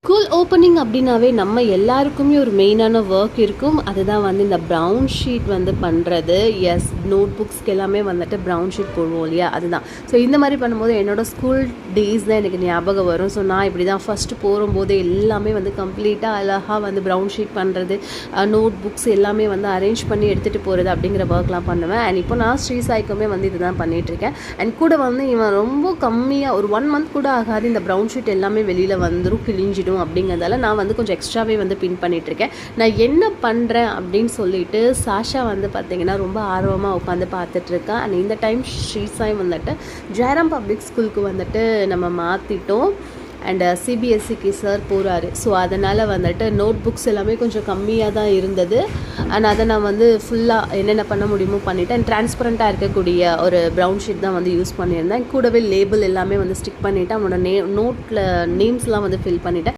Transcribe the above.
School opening அப்படின்னாவே நம்ம எல்லாருக்குமே ஒரு மெயினான ஒர்க் இருக்கும். அதுதான் வந்து இந்த ப்ரவுன் ஷீட் வந்து பண்ணுறது. எஸ், நோட் புக்ஸ்க்கு எல்லாமே வந்துட்டு ப்ரவுன் ஷீட் போடுவோம் இல்லையா, அதுதான். ஸோ இந்த மாதிரி பண்ணும்போது என்னோடய ஸ்கூல் டேஸ் தான் எனக்கு ஞாபகம் வரும். ஸோ நான் இப்படி தான் ஃபஸ்ட்டு போகும்போது எல்லாமே வந்து கம்ப்ளீட்டாக அழகாக வந்து ப்ரவுன் ஷீட் பண்ணுறது, நோட் புக்ஸ் எல்லாமே வந்து அரேஞ்ச் பண்ணி எடுத்துகிட்டு போகிறது அப்படிங்கிற ஒர்க்லாம் பண்ணுவேன். அண்ட் இப்போ நான் ஸ்ரீ சாய்க்குமே வந்து இதுதான் பண்ணிகிட்ருக்கேன். அண்ட் கூட வந்து இவன் ரொம்ப கம்மியாக ஒரு 1 மந்த் கூட ஆகாது இந்த ப்ரவுன் ஷீட் எல்லாமே வெளியில் வந்துடும், கிழிஞ்சிடும். அப்படிங்கிறதால நான் வந்து கொஞ்சம் எக்ஸ்ட்ராவே வந்து பின் பண்ணிகிட்ருக்கேன். நான் என்ன பண்ணுறேன் அப்படின்னு சொல்லிட்டு சாஷா வந்து பார்த்திங்கன்னா ரொம்ப ஆர்வமாக உட்காந்து பார்த்துட்ருக்கா. அண்ட் இந்த டைம் ஸ்ரீ சாய் வந்துட்டு ஜெயராம் பப்ளிக் ஸ்கூலுக்கு வந்துட்டு நம்ம மாற்றிட்டோம். அண்ட் சிபிஎஸ்சிக்கு சார் போகிறாரு. ஸோ அதனால் வந்துட்டு நோட் புக்ஸ் எல்லாமே கொஞ்சம் கம்மியாக தான் இருந்தது. அண்ட் அதை நான் வந்து ஃபுல்லாக என்னென்ன பண்ண முடியுமோ பண்ணிவிட்டேன். அண்ட் டிரான்ஸ்பரண்ட்டாக இருக்கக்கூடிய ஒரு ப்ரவுன் ஷீட் தான் வந்து யூஸ் பண்ணியிருந்தேன். கூடவே லேபிள் எல்லாமே வந்து ஸ்டிக் பண்ணிவிட்டு அவனோட நோட்டில் நேம்ஸ்லாம் வந்து ஃபில் பண்ணிவிட்டேன்.